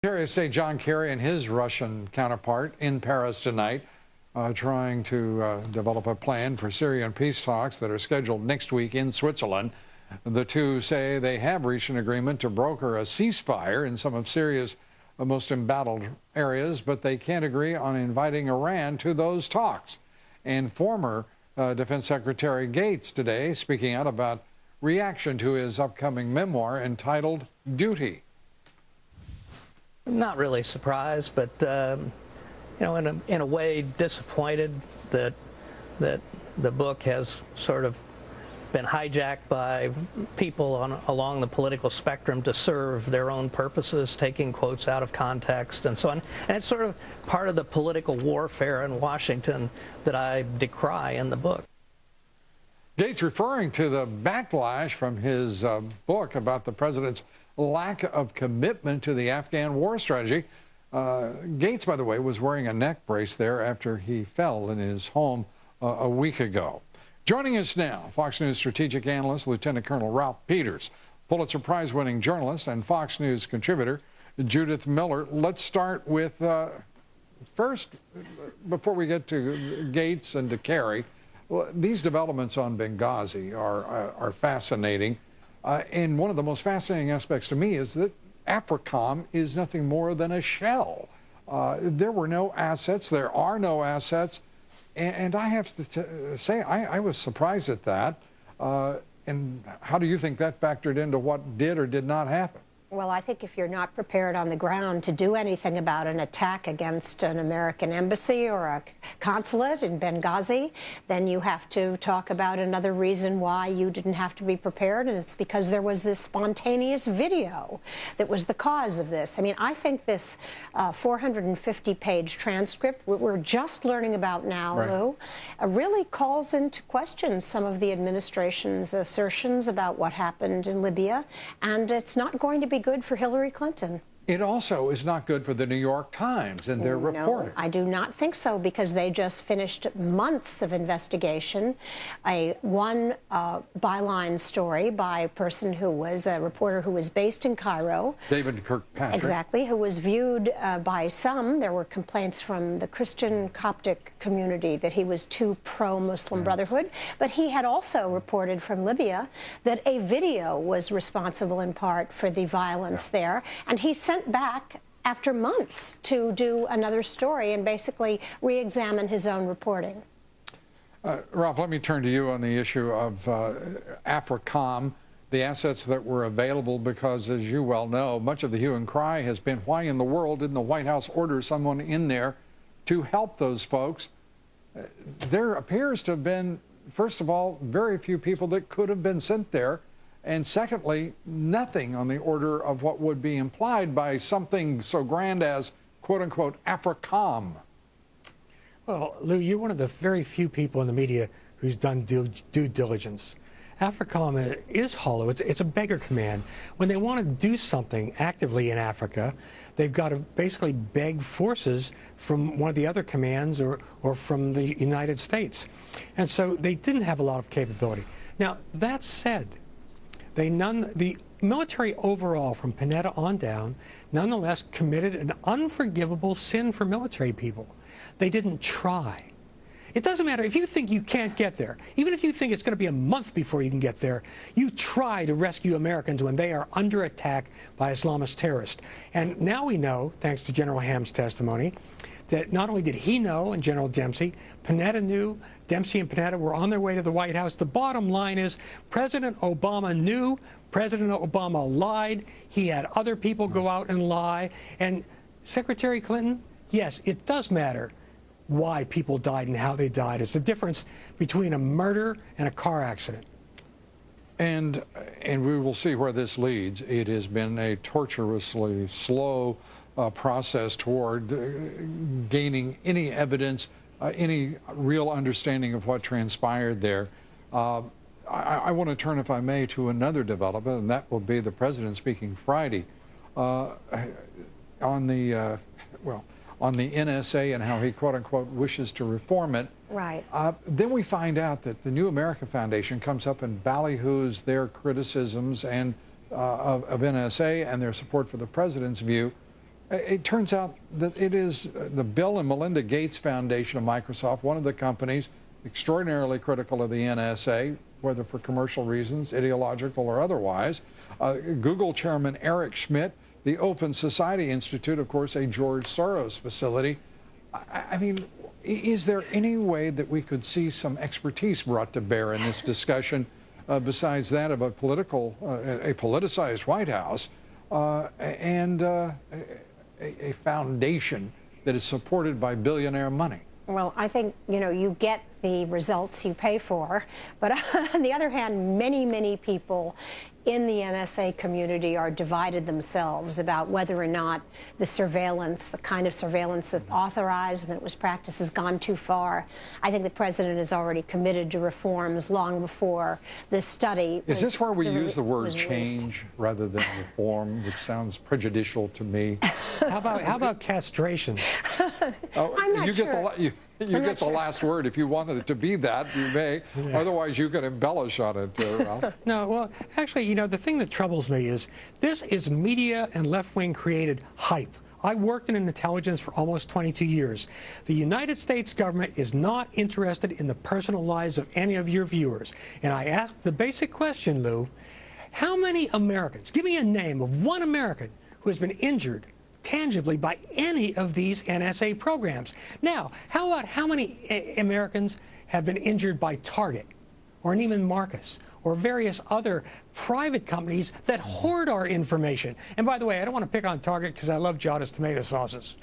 Secretary of State John Kerry and his Russian counterpart in Paris tonight, trying to develop a plan for Syrian peace talks that are scheduled next week in Switzerland. The two say they have reached an agreement to broker a ceasefire in some of Syria's most embattled areas, but they can't agree on inviting Iran to those talks. And former Defense Secretary Gates today speaking out about reaction to his upcoming memoir entitled Duty. Not really surprised, but you know, in a way disappointed that the book has sort of been hijacked by people along the political spectrum to serve their own purposes, taking quotes out of context and so on. And it's sort of part of the political warfare in Washington that I decry in the book. Gates referring to the backlash from his book about the president's lack of commitment to the Afghan war strategy. Gates, by the way, was wearing a neck brace there after he fell in his home a week ago. Joining us now, Fox News strategic analyst Lieutenant Colonel Ralph Peters, Pulitzer Prize-winning journalist and Fox News contributor Judith Miller. Let's start with, first, before we get to Gates and to Kerry, these developments on Benghazi are fascinating. And one of the most fascinating aspects to me is that AFRICOM is nothing more than a shell. There were no assets. There are no assets. And I have to say, I was surprised at that. And how do you think that factored into what did or did not happen? Well, I think if you're not prepared on the ground to do anything about an attack against an American embassy or a consulate in Benghazi, then you have to talk about another reason why you didn't have to be prepared, and it's because there was this spontaneous video that was the cause of this. I mean, I think this 450-page transcript we're just learning about now, right, Lou, really calls into question some of the administration's assertions about what happened in Libya, and it's not going to be good for Hillary Clinton. It also is not good for the New York Times and their reporting. I do not think so, because they just finished months of investigation. One byline story by a person who was a reporter who was based in Cairo. David Kirkpatrick. Exactly, who was viewed by some. There were complaints from the Christian Coptic community that he was too pro-Muslim Brotherhood. But he had also reported from Libya that a video was responsible in part for the violence there. And he sent back after months to do another story and basically re-examine his own reporting. Ralph, let me turn to you on the issue of AFRICOM, the assets that were available, because, as you well know, much of the hue and cry has been, why in the world didn't the White House order someone in there to help those folks? There appears to have been, first of all, very few people that could have been sent there. And secondly, nothing on the order of what would be implied by something so grand as, quote unquote, AFRICOM. Well, Lou, you're one of the very few people in the media who's done due diligence. AFRICOM is hollow. It's a beggar command. When they want to do something actively in Africa, they've got to basically beg forces from one of the other commands or from the United States. And so they didn't have a lot of capability. Now, that said, the military overall, from Panetta on down, nonetheless committed an unforgivable sin for military people. They didn't try. It doesn't matter if you think you can't get there. Even if you think it's going to be a month before you can get there, you try to rescue Americans when they are under attack by Islamist terrorists. And now we know, thanks to General Ham's testimony, that not only did he know, and General Dempsey, Panetta knew, Dempsey and Panetta were on their way to the White House. The bottom line is President Obama knew, President Obama lied, he had other people go out and lie, and Secretary Clinton, yes, it does matter why people died and how they died. It's the difference between a murder and a car accident. And we will see where this leads. It has been a tortuously slow process toward gaining any evidence, any real understanding of what transpired there. I want to turn, if I may, to another development, and that will be the president speaking Friday on the NSA and how he, quote unquote, wishes to reform it. Right. Then we find out that the New America Foundation comes up and ballyhoos their criticisms and of NSA and their support for the president's view. It turns out that it is the Bill and Melinda Gates Foundation of Microsoft, one of the companies extraordinarily critical of the NSA, whether for commercial reasons, ideological or otherwise. Google chairman Eric Schmidt, the Open Society Institute, of course, a George Soros facility. I mean, is there any way that we could see some expertise brought to bear in this discussion besides that of a politicized White House and a foundation that is supported by billionaire money? Well, I think, you get the results you pay for, but on the other hand, many people in the NSA community are divided themselves about whether or not the surveillance, the kind of surveillance that's authorized and that was practiced, has gone too far. I think the president has already committed to reforms long before this study Is this where we use the word change rather than reform, which sounds prejudicial to me? How about castration? I'm not sure. You get the last word. If you wanted it to be that, you may. Yeah. Otherwise, you can embellish on it, Ralph. No, well, actually, the thing that troubles me is this is media and left-wing created hype. I worked in intelligence for almost 22 years. The United States government is not interested in the personal lives of any of your viewers. And I ask the basic question, Lou, how many Americans, give me a name of one American who has been injured tangibly by any of these NSA programs. Now, how about how many Americans have been injured by Target or Neiman Marcus or various other private companies that hoard our information? And by the way, I don't want to pick on Target because I love Giada's tomato sauces.